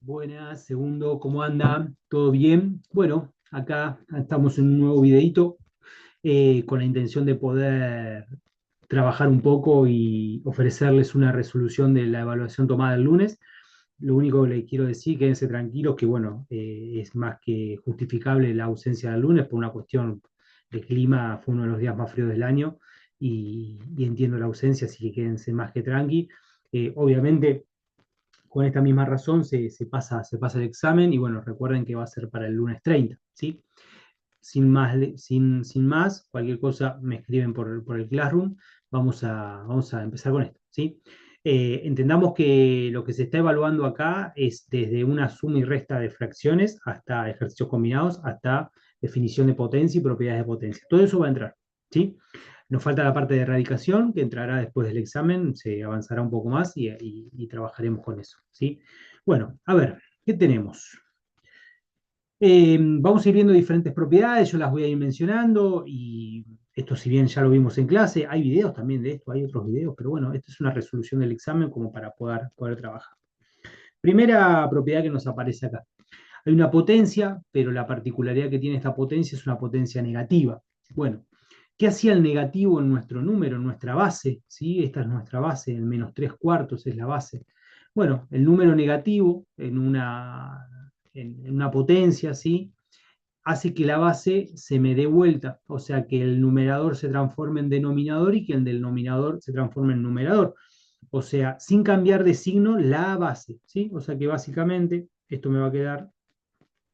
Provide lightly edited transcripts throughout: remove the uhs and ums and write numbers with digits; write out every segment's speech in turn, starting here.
Buenas, segundo, ¿cómo anda? ¿Todo bien? Bueno, acá estamos en un nuevo videito con la intención de poder trabajar un poco y ofrecerles una resolución de la evaluación tomada el lunes. Lo único que les quiero decir, quédense tranquilos, que bueno, es más que justificable la ausencia del lunes por una cuestión de clima, fue uno de los días más fríos del año y entiendo la ausencia, así que quédense más que tranqui. Obviamente con esta misma razón se pasa el examen y bueno, recuerden que va a ser para el lunes 30, ¿sí? Sin más, cualquier cosa me escriben por el Classroom. Vamos a empezar con esto, ¿sí? Entendamos que lo que se está evaluando acá es desde una suma y resta de fracciones hasta ejercicios combinados, hasta definición de potencia y propiedades de potencia. Todo eso va a entrar, ¿sí? Nos falta la parte de erradicación, que entrará después del examen, se avanzará un poco más y trabajaremos con eso, ¿sí? Bueno, a ver, ¿qué tenemos? Vamos a ir viendo diferentes propiedades, yo las voy a ir mencionando y esto si bien ya lo vimos en clase, hay videos también de esto, hay otros videos, pero bueno, esta es una resolución del examen como para poder trabajar. Primera propiedad que nos aparece acá. Hay una potencia, pero la particularidad que tiene esta potencia es una potencia negativa. Bueno, ¿qué hacía el negativo en nuestro número, en nuestra base? ¿Sí? Esta es nuestra base, el -3/4 es la base. Bueno, el número negativo en una potencia, ¿sí? Hace que la base se me dé vuelta, o sea, que el numerador se transforme en denominador y que el denominador se transforme en numerador. O sea, sin cambiar de signo la base, ¿sí? O sea que básicamente esto me va a quedar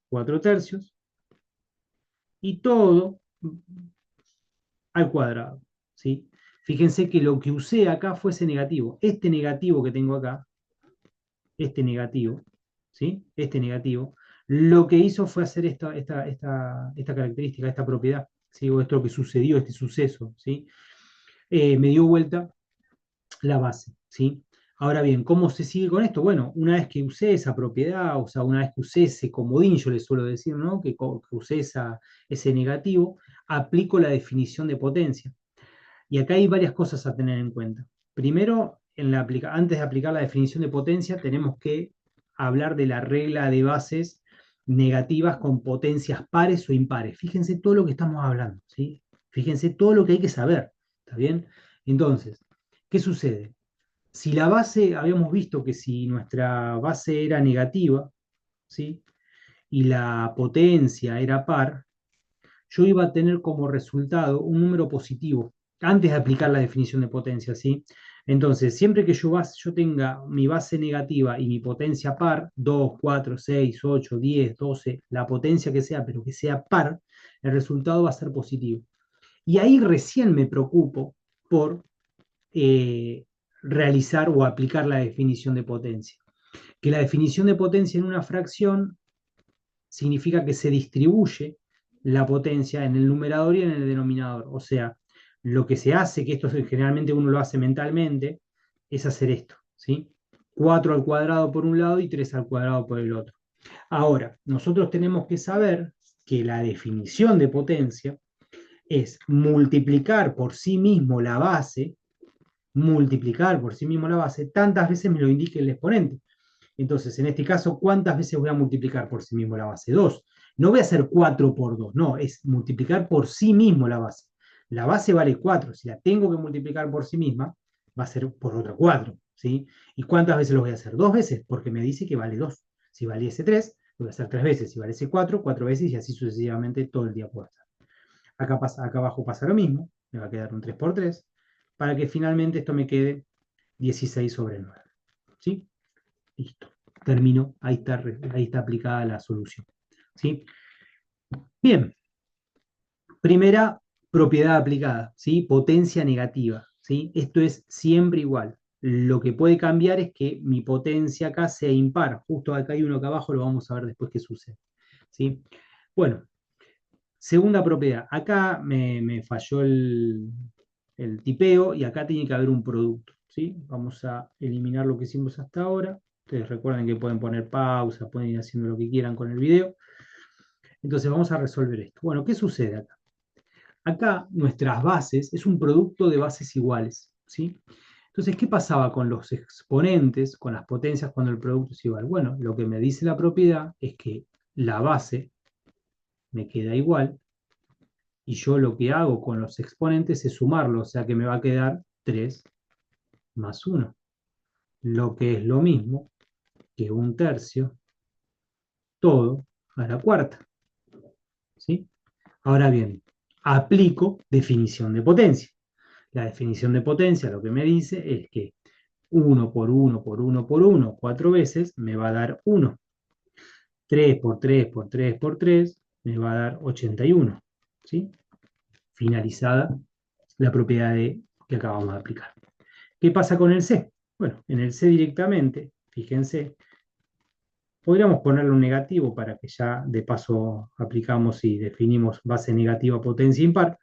4/3 y todo al cuadrado, ¿sí? Fíjense que lo que usé acá fue ese negativo. Este negativo que tengo acá, este negativo, ¿sí? Este negativo, lo que hizo fue hacer esta característica, esta propiedad, ¿sí? O esto que sucedió, este suceso, ¿sí? Me dio vuelta la base, ¿sí? Ahora bien, ¿cómo se sigue con esto? Bueno, una vez que usé esa propiedad, o sea, una vez que usé ese comodín, yo le suelo decir, ¿no? Que usé ese negativo, aplico la definición de potencia. Y acá hay varias cosas a tener en cuenta. Primero, antes de aplicar la definición de potencia, tenemos que hablar de la regla de bases negativas con potencias pares o impares. Fíjense todo lo que estamos hablando, ¿sí? Fíjense todo lo que hay que saber, ¿está bien? Entonces, ¿qué sucede? Si la base, habíamos visto que si nuestra base era negativa, ¿sí? Y la potencia era par, yo iba a tener como resultado un número positivo, antes de aplicar la definición de potencia, ¿sí? Entonces, siempre que yo tenga mi base negativa y mi potencia par, 2, 4, 6, 8, 10, 12, la potencia que sea, pero que sea par, el resultado va a ser positivo. Y ahí recién me preocupo por eh, realizar o aplicar la definición de potencia. Que la definición de potencia en una fracción significa que se distribuye la potencia en el numerador y en el denominador. O sea, lo que se hace, que esto generalmente uno lo hace mentalmente, es hacer esto, ¿sí? 4 al cuadrado por un lado y 3 al cuadrado por el otro. Ahora, nosotros tenemos que saber que la definición de potencia es multiplicar por sí mismo la base, tantas veces me lo indique el exponente. Entonces, en este caso, ¿cuántas veces voy a multiplicar por sí mismo la base? 2. No voy a hacer 4 por 2, no, es multiplicar por sí mismo la base. La base vale 4, si la tengo que multiplicar por sí misma, va a ser por otra 4, ¿sí? ¿Y cuántas veces lo voy a hacer? 2 veces, porque me dice que vale 2. Si valiese 3, lo voy a hacer 3 veces. Si valiese 4, 4 veces y así sucesivamente todo el día puedo hacer. Acá abajo pasa lo mismo, me va a quedar un 3 por 3, para que finalmente esto me quede 16/9, ¿sí? Listo. Termino. Ahí está aplicada la solución. ¿Sí? Bien. Primera propiedad aplicada, ¿sí? Potencia negativa, ¿sí? Esto es siempre igual. Lo que puede cambiar es que mi potencia acá sea impar. Justo acá hay uno acá abajo, lo vamos a ver después qué sucede. ¿Sí? Bueno, segunda propiedad. Acá me falló el tipeo y acá tiene que haber un producto, ¿sí? Vamos a eliminar lo que hicimos hasta ahora. Ustedes recuerden que pueden poner pausa, pueden ir haciendo lo que quieran con el video. Entonces vamos a resolver esto. Bueno, ¿qué sucede acá? Acá nuestras bases es un producto de bases iguales, ¿sí? Entonces, ¿qué pasaba con los exponentes, con las potencias cuando el producto es igual? Bueno, lo que me dice la propiedad es que la base me queda igual y yo lo que hago con los exponentes es sumarlo, o sea que me va a quedar 3 más 1, lo que es lo mismo que un tercio todo a la cuarta, ¿sí? Ahora bien, aplico definición de potencia. La definición de potencia lo que me dice es que 1 por 1 por 1 por 1, 4 veces, me va a dar 1. 3 por 3 por 3 por 3 me va a dar 81. ¿Sí? Finalizada la propiedad que acabamos de aplicar. ¿Qué pasa con el C? Bueno, en el C directamente, fíjense, podríamos ponerle un negativo para que ya de paso aplicamos y definimos base negativa potencia impar.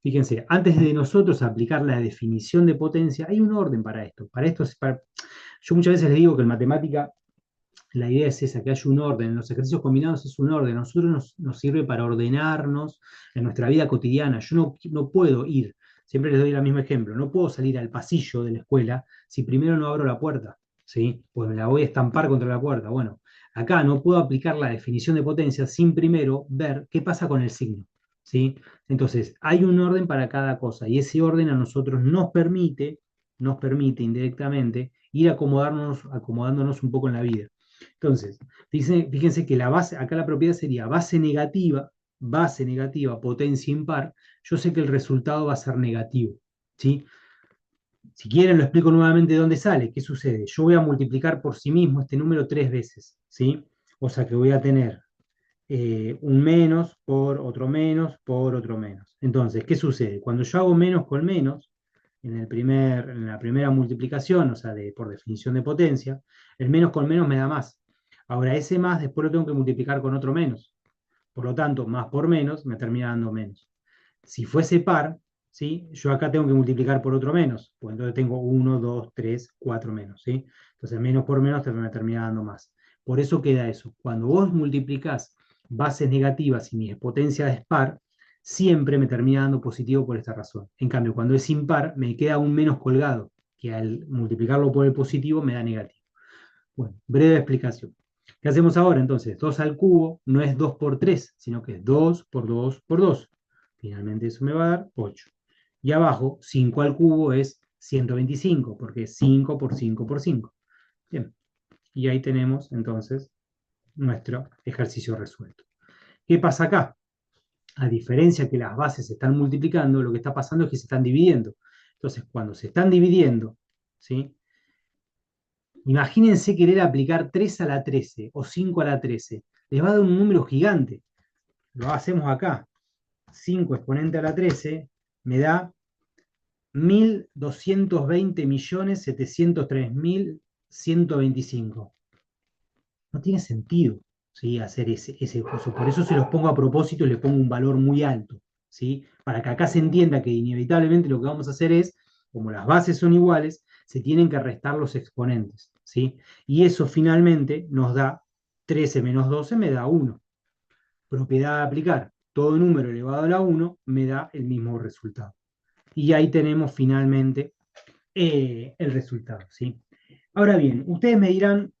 Fíjense, antes de nosotros aplicar la definición de potencia, hay un orden para esto. Yo muchas veces les digo que en matemática la idea es esa, que haya un orden. En los ejercicios combinados es un orden. A nosotros nos sirve para ordenarnos en nuestra vida cotidiana. Yo no puedo ir, siempre les doy el mismo ejemplo, no puedo salir al pasillo de la escuela si primero no abro la puerta, ¿sí? Pues me la voy a estampar contra la puerta. Bueno, acá no puedo aplicar la definición de potencia sin primero ver qué pasa con el signo, ¿sí? Entonces, hay un orden para cada cosa y ese orden a nosotros nos permite indirectamente ir acomodándonos un poco en la vida. Entonces, fíjense que la base, acá la propiedad sería base negativa, potencia impar. Yo sé que el resultado va a ser negativo, ¿sí? Si quieren, lo explico nuevamente de dónde sale. ¿Qué sucede? Yo voy a multiplicar por sí mismo este número 3 veces, ¿sí? O sea que voy a tener un menos por otro menos por otro menos. Entonces, ¿qué sucede? Cuando yo hago menos con menos, en la primera multiplicación, o sea, por definición de potencia, el menos con menos me da más. Ahora, ese más después lo tengo que multiplicar con otro menos. Por lo tanto, más por menos me termina dando menos. Si fuese par, ¿sí? Yo acá tengo que multiplicar por otro menos, pues entonces tengo 1, 2, 3, 4 menos, ¿sí? Entonces menos por menos me termina dando más. Por eso queda eso. Cuando vos multiplicás bases negativas y mi potencia es par, siempre me termina dando positivo por esta razón. En cambio, cuando es impar, me queda un menos colgado, que al multiplicarlo por el positivo me da negativo. Bueno, breve explicación. ¿Qué hacemos ahora entonces? 2 al cubo no es 2 por 3, sino que es 2 por 2 por 2. Finalmente eso me va a dar 8. Y abajo, 5 al cubo es 125, porque es 5 por 5 por 5. Bien, y ahí tenemos entonces nuestro ejercicio resuelto. ¿Qué pasa acá? A diferencia que las bases se están multiplicando, lo que está pasando es que se están dividiendo. Entonces, cuando se están dividiendo, ¿sí? Imagínense querer aplicar 3 a la 13 o 5 a la 13. Les va a dar un número gigante. Lo hacemos acá. 5 exponente a la 13 me da 1.220.703.125. No tiene sentido, ¿sí? Hacer ese curso. Por eso se los pongo a propósito y le pongo un valor muy alto, ¿sí? Para que acá se entienda que inevitablemente lo que vamos a hacer es, como las bases son iguales, se tienen que restar los exponentes, ¿sí? Y eso finalmente nos da 13 menos 12 me da 1. Propiedad a aplicar. Todo número elevado a la 1 me da el mismo resultado. Y ahí tenemos finalmente el resultado, ¿sí? Ahora bien, ustedes me dirán,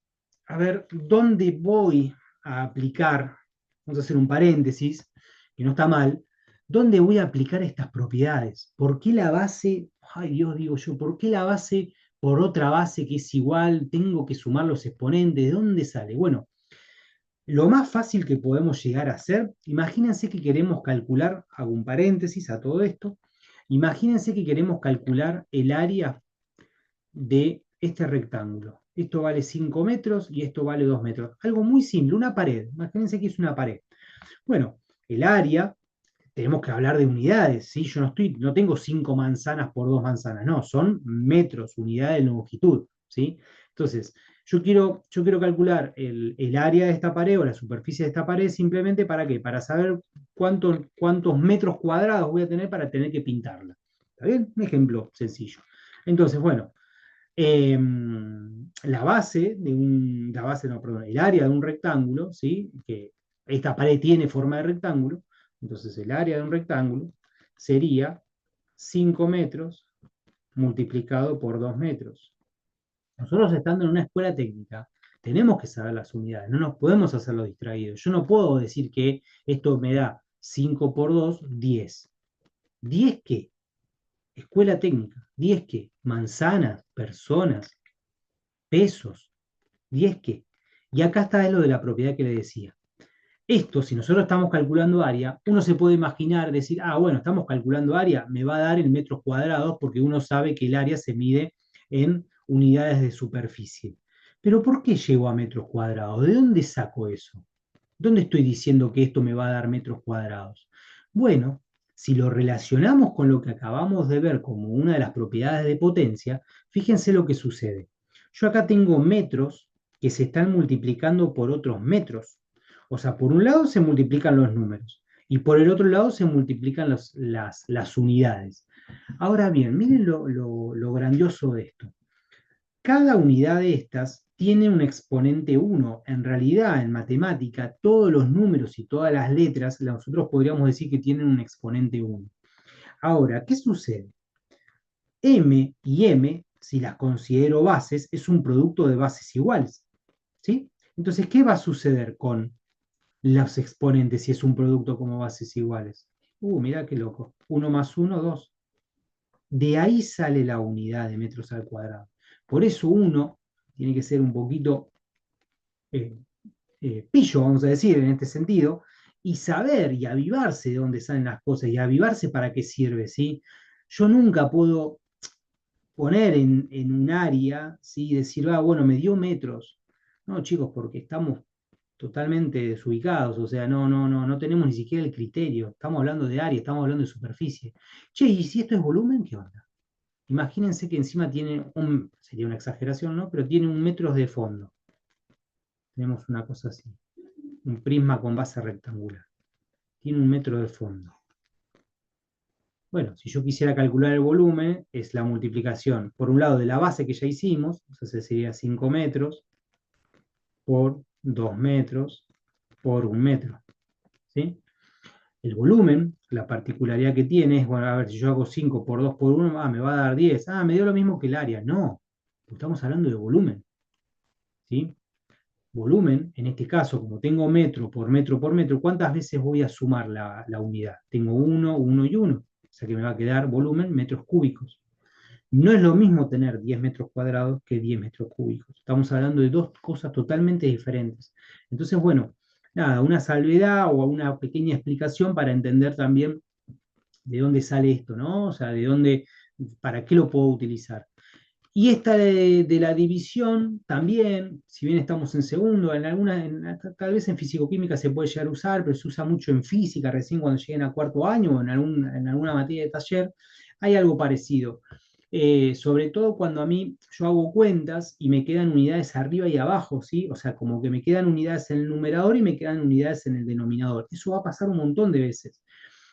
a ver, ¿dónde voy a aplicar? Vamos a hacer un paréntesis, que no está mal. ¿Dónde voy a aplicar estas propiedades? ¿Por qué la base, ay Dios, digo yo, ¿por qué la base por otra base que es igual? Tengo que sumar los exponentes. ¿De dónde sale? Bueno, lo más fácil que podemos llegar a hacer, imagínense que queremos calcular, hago un paréntesis a todo esto, imagínense que queremos calcular el área de este rectángulo. Esto vale 5 metros y esto vale 2 metros. Algo muy simple, una pared. Imagínense que es una pared. Bueno, el área, tenemos que hablar de unidades, ¿sí? Yo no tengo 5 manzanas por 2 manzanas, no, son metros, unidades de longitud, ¿sí? Entonces, yo quiero calcular el área de esta pared o la superficie de esta pared simplemente para qué, para saber cuántos metros cuadrados voy a tener para tener que pintarla. ¿Está bien? Un ejemplo sencillo. Entonces, bueno, no, perdón, el área de un rectángulo, ¿sí? Que esta pared tiene forma de rectángulo, entonces el área de un rectángulo sería 5 metros multiplicado por 2 metros. Nosotros estando en una escuela técnica, tenemos que saber las unidades, no nos podemos hacer los distraídos. Yo no puedo decir que esto me da 5 por 2, 10. ¿10 qué? Escuela técnica. ¿10 qué? Manzanas, personas, pesos. ¿10 qué? Y acá está lo de la propiedad que le decía. Esto, si nosotros estamos calculando área, uno se puede imaginar, decir, ah, bueno, estamos calculando área, me va a dar en metros cuadrados, porque uno sabe que el área se mide en unidades de superficie. Pero ¿por qué llego a metros cuadrados? ¿De dónde saco eso? ¿Dónde estoy diciendo que esto me va a dar metros cuadrados? Bueno, si lo relacionamos con lo que acabamos de ver como una de las propiedades de potencia, fíjense lo que sucede. Yo acá tengo metros que se están multiplicando por otros metros. O sea, por un lado se multiplican los números y por el otro lado se multiplican las unidades. Ahora bien, miren lo grandioso de esto. Cada unidad de estas tiene un exponente 1. En realidad, en matemática, todos los números y todas las letras, nosotros podríamos decir que tienen un exponente 1. Ahora, ¿qué sucede? M y M, si las considero bases, es un producto de bases iguales. ¿Sí? Entonces, ¿qué va a suceder con los exponentes si es un producto como bases iguales? Mirá qué loco. 1 más 1, 2. De ahí sale la unidad de metros al cuadrado. Por eso uno tiene que ser un poquito eh, pillo, vamos a decir, en este sentido, y saber y avivarse de dónde salen las cosas y avivarse para qué sirve, ¿sí? Yo nunca puedo poner en un área, ¿sí? Decir, ah, bueno, me dio metros. No, chicos, porque estamos totalmente desubicados, o sea, no tenemos ni siquiera el criterio. Estamos hablando de área, estamos hablando de superficie. Che, ¿y si esto es volumen, qué onda? Imagínense que encima tiene sería una exageración, ¿no? Pero tiene 1 metro de fondo. Tenemos una cosa así, un prisma con base rectangular. Tiene 1 metro de fondo. Bueno, si yo quisiera calcular el volumen, es la multiplicación, por un lado, de la base que ya hicimos, entonces sería 5 metros, por 2 metros, por 1 metro. ¿Sí? El volumen, la particularidad que tiene es, bueno, a ver, si yo hago 5 por 2 por 1, me va a dar 10. Me dio lo mismo que el área. No, estamos hablando de volumen. ¿Sí? Volumen, en este caso, como tengo metro por metro por metro, ¿cuántas veces voy a sumar la unidad? Tengo 1, 1 y 1. O sea que me va a quedar volumen metros cúbicos. No es lo mismo tener 10 metros cuadrados que 10 metros cúbicos. Estamos hablando de dos cosas totalmente diferentes. Entonces, bueno, nada, una salvedad o una pequeña explicación para entender también de dónde sale esto, ¿no? O sea, de dónde, para qué lo puedo utilizar. Y esta de la división también, si bien estamos en segundo, tal vez en fisicoquímica se puede llegar a usar, pero se usa mucho en física, recién cuando lleguen a cuarto año o en alguna materia de taller, hay algo parecido. Sobre todo cuando a mí yo hago cuentas y me quedan unidades arriba y abajo, ¿sí? O sea, como que me quedan unidades en el numerador y me quedan unidades en el denominador. Eso va a pasar un montón de veces.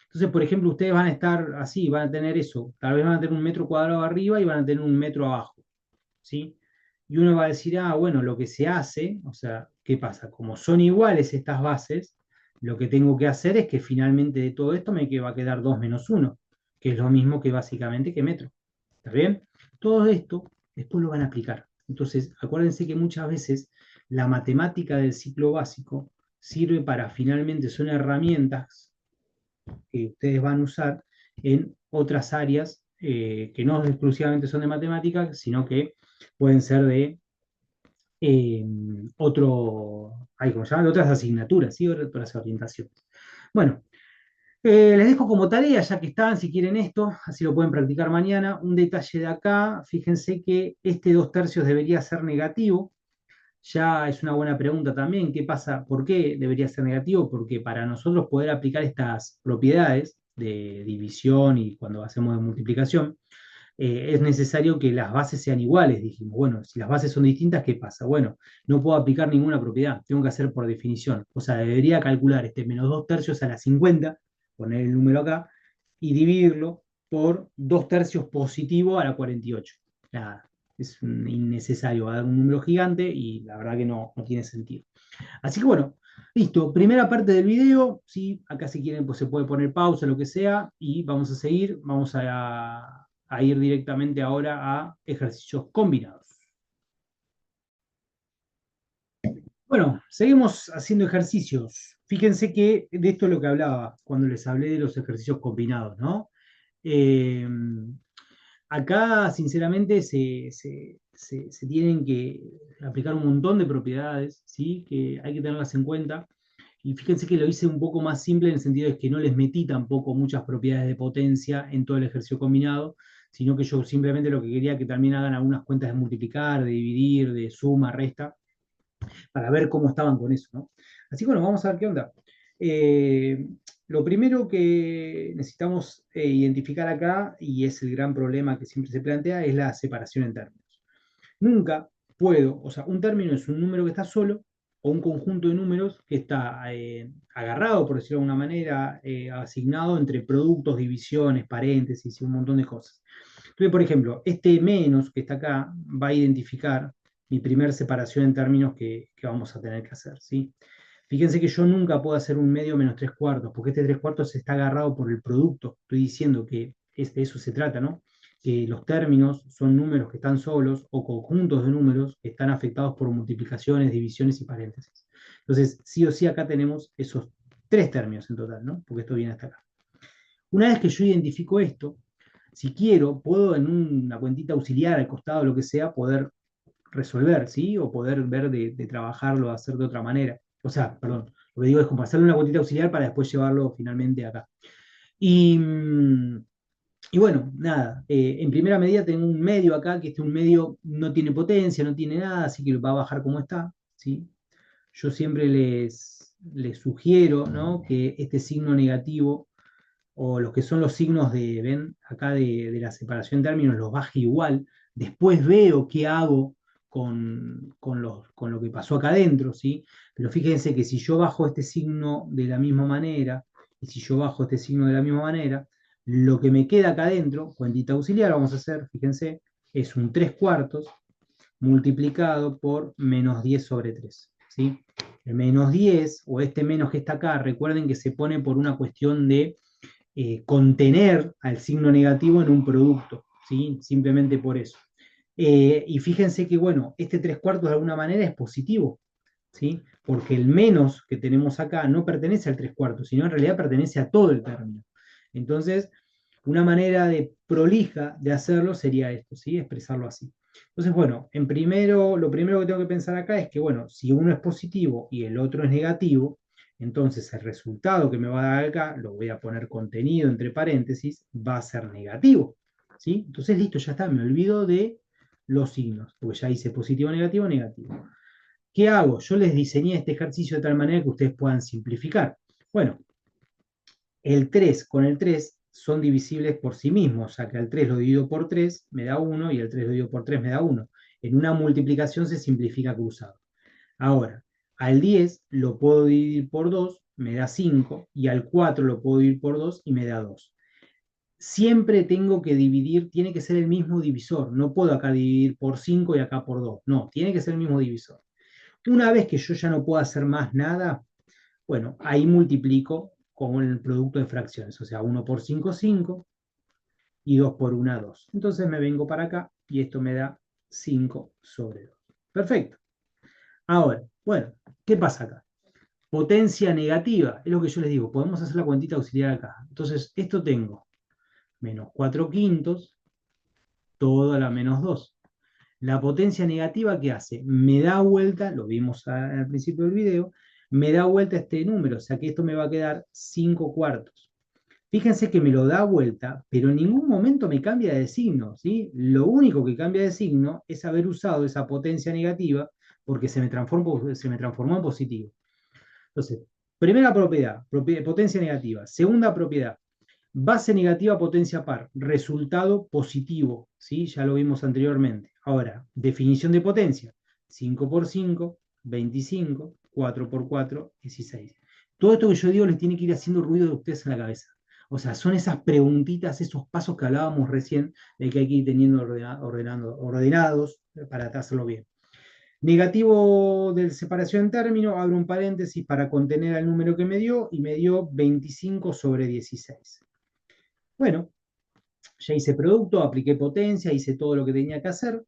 Entonces, por ejemplo, ustedes van a estar así, van a tener eso, tal vez van a tener 1 metro cuadrado arriba y van a tener 1 metro abajo, ¿sí? Y uno va a decir, ah, bueno, lo que se hace, o sea, ¿qué pasa? Como son iguales estas bases, lo que tengo que hacer es que finalmente de todo esto me va a quedar 2 menos 1, que es lo mismo que básicamente que metro. ¿Está bien? Todo esto después lo van a aplicar. Entonces, acuérdense que muchas veces la matemática del ciclo básico sirve para finalmente, son herramientas que ustedes van a usar en otras áreas que no exclusivamente son de matemáticas, sino que pueden ser de eh, ¿cómo se llama? De otras asignaturas, ¿sí? Otras orientaciones. Bueno, les dejo como tarea, ya que están, si quieren esto, así lo pueden practicar mañana. Un detalle de acá, fíjense que este 2/3 debería ser negativo. Ya es una buena pregunta también, ¿qué pasa? ¿Por qué debería ser negativo? Porque para nosotros poder aplicar estas propiedades de división y cuando hacemos de multiplicación, es necesario que las bases sean iguales, dijimos. Bueno, si las bases son distintas, ¿qué pasa? Bueno, no puedo aplicar ninguna propiedad, tengo que hacer por definición. O sea, debería calcular este menos 2/3 a la 50, poner el número acá, y dividirlo por 2/3 positivo a la 48. Nada, es innecesario, va a dar un número gigante y la verdad que no tiene sentido. Así que bueno, listo, primera parte del video, ¿sí? Acá si quieren pues se puede poner pausa, lo que sea, y vamos a seguir, vamos a a ir directamente ahora a ejercicios combinados. Bueno, seguimos haciendo ejercicios. Fíjense que de esto es lo que hablaba cuando les hablé de los ejercicios combinados, ¿no? Eh, Acá, sinceramente, se tienen que aplicar un montón de propiedades, ¿sí? Que hay que tenerlas en cuenta. Y fíjense que lo hice un poco más simple en el sentido de que no les metí tampoco muchas propiedades de potencia en todo el ejercicio combinado, sino que yo simplemente lo que quería que también hagan algunas cuentas de multiplicar, de dividir, de suma, resta, para ver cómo estaban con eso, ¿no? Así que bueno, vamos a ver qué onda. Eh, lo primero que necesitamos identificar acá, y es el gran problema que siempre se plantea, es la separación en términos. Nunca puedo, o sea, un término es un número que está solo o un conjunto de números que está agarrado, por decirlo de alguna manera, asignado entre productos, divisiones, paréntesis y un montón de cosas. Entonces, por ejemplo, este menos que está acá va a identificar mi primer separación en términos que vamos a tener que hacer, ¿sí? Fíjense que yo nunca puedo hacer un medio menos 3/4, porque este 3/4 está agarrado por el producto. Estoy diciendo que de eso se trata, ¿no? Que los términos son números que están solos o conjuntos de números que están afectados por multiplicaciones, divisiones y paréntesis. Entonces, sí o sí acá tenemos esos tres términos en total, ¿no? Porque esto viene hasta acá. Una vez que yo identifico esto, si quiero, puedo en una cuentita auxiliar al costado, lo que sea, poder resolver, ¿sí? O poder ver de trabajarlo, hacer de otra manera. O sea, perdón, lo que digo es como hacerle una cuentita auxiliar para después llevarlo finalmente acá. Y, y bueno, nada, en primera medida tengo un medio acá, que este un medio no tiene potencia, no tiene nada, así que va a bajar como está, ¿sí? Yo siempre les sugiero, ¿no? Que este signo negativo o los que son los signos de, ven, acá de la separación de términos, los baje igual. Después veo qué hago con lo que pasó acá adentro, ¿sí? Pero fíjense que si yo bajo este signo de la misma manera, y si yo bajo este signo de la misma manera, lo que me queda acá adentro, cuentita auxiliar, vamos a hacer, fíjense, es un 3/4 multiplicado por menos 10 sobre 3, ¿sí? El menos 10, o este menos que está acá, recuerden que se pone por una cuestión de contener al signo negativo en un producto, ¿sí? Simplemente por eso. Y fíjense que, bueno, este 3/4 de alguna manera es positivo, ¿sí? Porque el menos que tenemos acá no pertenece al 3/4, sino en realidad pertenece a todo el término. Entonces, una manera de prolija de hacerlo sería esto, ¿sí? Expresarlo así. Entonces, bueno, lo primero que tengo que pensar acá es que, bueno, si uno es positivo y el otro es negativo, entonces el resultado que me va a dar acá, lo voy a poner contenido entre paréntesis, va a ser negativo, ¿sí? Entonces, listo, ya está, me olvido de los signos, porque ya hice positivo, negativo, negativo. ¿Qué hago? Yo les diseñé este ejercicio de tal manera que ustedes puedan simplificar. Bueno, el 3 con el 3 son divisibles por sí mismos, o sea que al 3 lo divido por 3 me da 1 y el 3 lo divido por 3 me da 1. En una multiplicación se simplifica cruzado. Ahora, al 10 lo puedo dividir por 2, me da 5, y al 4 lo puedo dividir por 2 y me da 2. Siempre tengo que dividir, tiene que ser el mismo divisor, no puedo acá dividir por 5 y acá por 2, no, tiene que ser el mismo divisor. Una vez que yo ya no puedo hacer más nada, bueno, ahí multiplico con el producto de fracciones, o sea, 1 por 5, 5, y 2 por 1, 2. Entonces me vengo para acá y esto me da 5 sobre 2. Perfecto. Ahora, bueno, ¿qué pasa acá? Potencia negativa, es lo que yo les digo, podemos hacer la cuentita auxiliar acá. Entonces, esto tengo menos 4 quintos, todo a la menos 2. La potencia negativa, ¿qué hace? Me da vuelta, lo vimos al principio del video, me da vuelta este número, o sea que esto me va a quedar 5 cuartos. Fíjense que me lo da vuelta, pero en ningún momento me cambia de signo, ¿sí? Lo único que cambia de signo es haber usado esa potencia negativa porque se me transformó en positivo. Entonces, primera propiedad, potencia negativa. Segunda propiedad, base negativa, potencia par, resultado positivo, ¿sí? Ya lo vimos anteriormente. Ahora, definición de potencia, 5 por 5, 25, 4 por 4, 16. Todo esto que yo digo les tiene que ir haciendo ruido de ustedes en la cabeza. O sea, son esas preguntitas, esos pasos que hablábamos recién, de que hay que ir teniendo ordenados para hacerlo bien. Negativo de separación en término, abro un paréntesis para contener al número que me dio, y me dio 25 sobre 16. Bueno, Ya hice producto, apliqué potencia, hice todo lo que tenía que hacer.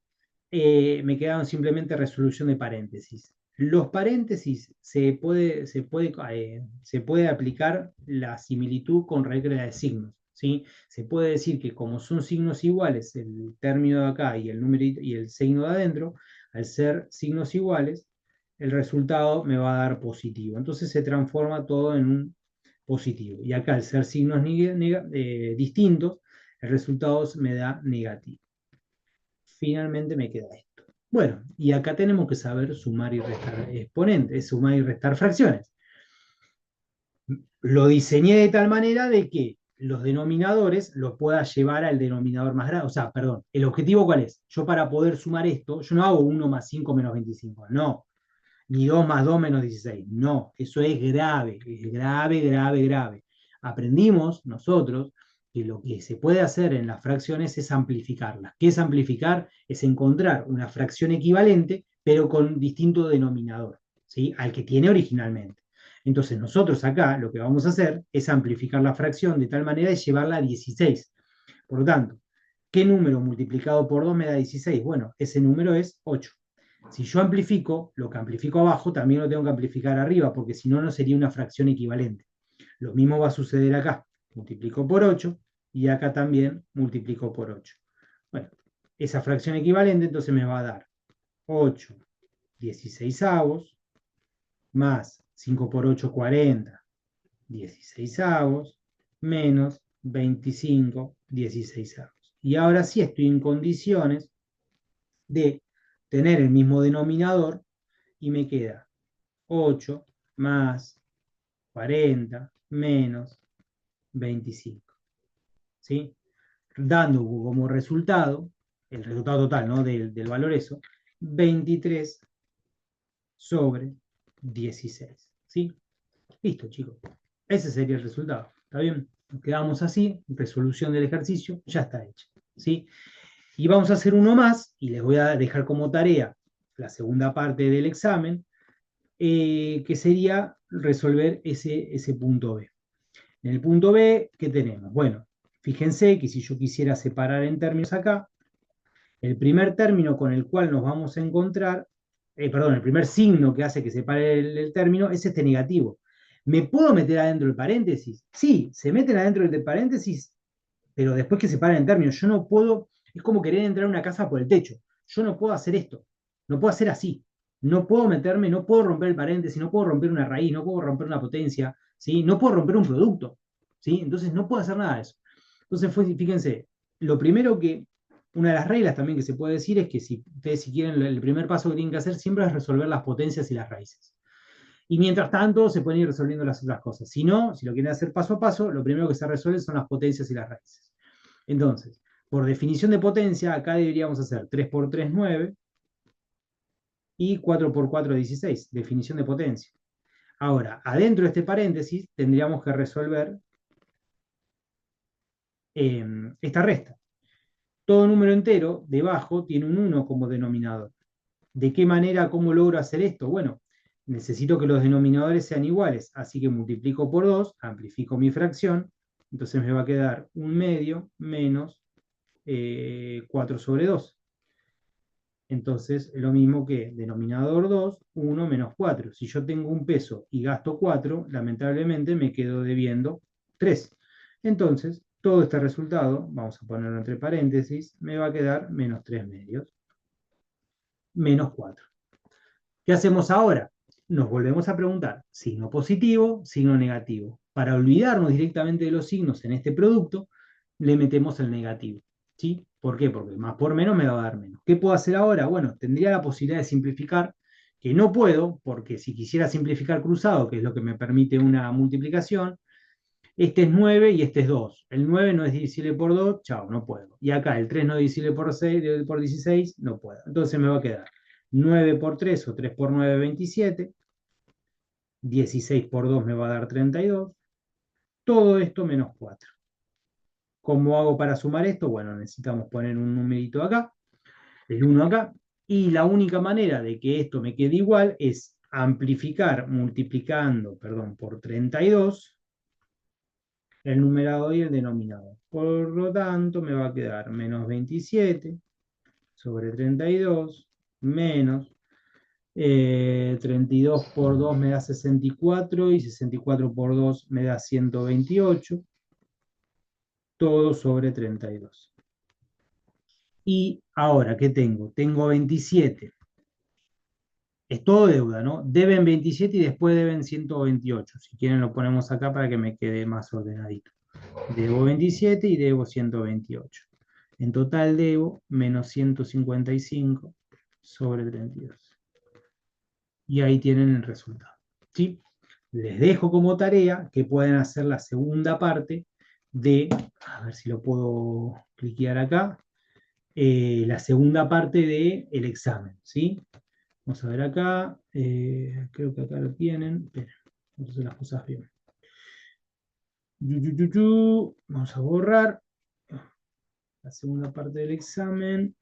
Me quedaron simplemente resolución de paréntesis. Los paréntesis se puede aplicar la similitud con regla de signos, ¿sí? Se puede decir que como son signos iguales, el término de acá y el número y el signo de adentro, al ser signos iguales, el resultado me va a dar positivo. Entonces se transforma todo en un positivo. Y acá, al ser signos distintos, el resultado me da negativo. Finalmente me queda esto. Bueno, y acá tenemos que saber sumar y restar exponentes, sumar y restar fracciones. Lo diseñé de tal manera de que los denominadores los pueda llevar al denominador más grande. O sea, perdón, ¿el objetivo cuál es? Yo para poder sumar esto, yo no hago 1 más 5 menos 25, no. Ni 2 más 2 menos 16, no. Eso es grave, grave, grave. Aprendimos nosotros que lo que se puede hacer en las fracciones es amplificarlas. ¿Qué es amplificar? Es encontrar una fracción equivalente, pero con distinto denominador, ¿sí? Al que tiene originalmente. Entonces nosotros acá lo que vamos a hacer es amplificar la fracción de tal manera de llevarla a 16. Por lo tanto, ¿qué número multiplicado por 2 me da 16? Bueno, ese número es 8. Si yo amplifico, lo que amplifico abajo también lo tengo que amplificar arriba, porque si no, no sería una fracción equivalente. Lo mismo va a suceder acá. Multiplico por 8 y acá también multiplico por 8. Bueno, esa fracción equivalente entonces me va a dar 8 16avos más 5 por 8, 40 16avos menos 25 16avos. Y ahora sí estoy en condiciones de tener el mismo denominador y me queda 8 más 40 menos 25. ¿Sí? Dando como resultado, el resultado total, ¿no? del valor eso, 23 sobre 16. ¿Sí? Listo, chicos. Ese sería el resultado. ¿Está bien? Nos quedamos así, resolución del ejercicio, ya está hecha. ¿Sí? Y vamos a hacer uno más, y les voy a dejar como tarea la segunda parte del examen, que sería resolver ese punto B. En el punto B, ¿qué tenemos? Bueno, fíjense que si yo quisiera separar en términos acá, el primer término con el cual nos vamos a encontrar, perdón, el primer signo que hace que separe el término es este negativo. ¿Me puedo meter adentro del paréntesis? Sí, se meten adentro del paréntesis, pero después que separen en términos, yo no puedo, es como querer entrar a una casa por el techo. Yo no puedo hacer esto, no puedo hacer así. No puedo meterme, no puedo romper el paréntesis, no puedo romper una raíz, no puedo romper una potencia, ¿sí? No puedo romper un producto, ¿sí? Entonces no puedo hacer nada de eso. Entonces, fíjense, lo primero que, una de las reglas también que se puede decir es que si ustedes si quieren, el primer paso que tienen que hacer siempre es resolver las potencias y las raíces. Y mientras tanto, se pueden ir resolviendo las otras cosas. Si no, si lo quieren hacer paso a paso, lo primero que se resuelve son las potencias y las raíces. Entonces, por definición de potencia, acá deberíamos hacer 3 por 3, 9, y 4 por 4, 16, definición de potencia. Ahora, adentro de este paréntesis, tendríamos que resolver esta resta. Todo número entero debajo tiene un 1 como denominador. ¿De qué manera, cómo logro hacer esto? Bueno, necesito que los denominadores sean iguales, así que multiplico por 2, amplifico mi fracción, entonces me va a quedar 1/2 menos 4 sobre 2. Entonces, lo mismo que denominador 2, 1 menos 4. Si yo tengo un peso y gasto 4, lamentablemente me quedo debiendo 3. Entonces, todo este resultado, vamos a ponerlo entre paréntesis, me va a quedar menos 3 medios, menos 4. ¿Qué hacemos ahora? Nos volvemos a preguntar, signo positivo, signo negativo. Para olvidarnos directamente de los signos en este producto, le metemos el negativo. ¿Sí? ¿Por qué? Porque más por menos me va a dar menos. ¿Qué puedo hacer ahora? Bueno, tendría la posibilidad de simplificar, que no puedo, porque si quisiera simplificar cruzado, que es lo que me permite una multiplicación, este es 9 y este es 2. El 9 no es divisible por 2, chao, no puedo. Y acá el 3 no es divisible por 6, por 16, no puedo. Entonces me va a quedar 9 por 3 o 3 por 9, 27. 16 por 2 me va a dar 32. Todo esto menos 4. ¿Cómo hago para sumar esto? Bueno, necesitamos poner un numerito acá, el 1 acá, y la única manera de que esto me quede igual es amplificar multiplicando, perdón, por 32 el numerador y el denominador. Por lo tanto, me va a quedar menos 27 sobre 32 menos 32 por 2 me da 64 y 64 por 2 me da 128, todo sobre 32. Y ahora, ¿qué tengo? Tengo 27. Es todo deuda, ¿no? Deben 27 y después deben 128. Si quieren lo ponemos acá para que me quede más ordenadito. Debo 27 y debo 128. En total debo menos 155 sobre 32. Y ahí tienen el resultado. ¿Sí? Les dejo como tarea que pueden hacer la segunda parte de, a ver si lo puedo cliquear acá, la segunda parte del examen. ¿Sí? Vamos a ver acá, creo que acá lo tienen. Esperen, vamos a hacer las cosas bien. Vamos a borrar la segunda parte del examen.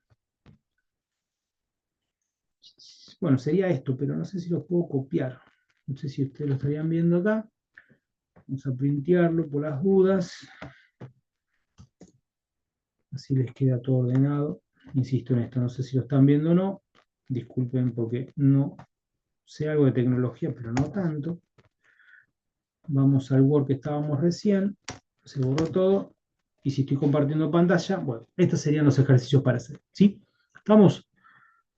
Bueno, sería esto, pero no sé si lo puedo copiar. No sé si ustedes lo estarían viendo acá. Vamos a printearlo por las dudas. Así les queda todo ordenado. Insisto en esto, no sé si lo están viendo o no. Disculpen porque no sé algo de tecnología, pero no tanto. Vamos al Word que estábamos recién. Se borró todo. Y si estoy compartiendo pantalla, bueno, estos serían los ejercicios para hacer. ¿Sí? ¿Estamos?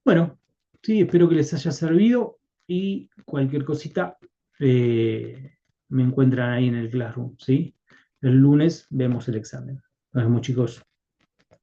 Bueno, sí, espero que les haya servido y cualquier cosita me encuentran ahí en el Classroom, ¿sí? El lunes vemos el examen. Nos vemos, chicos.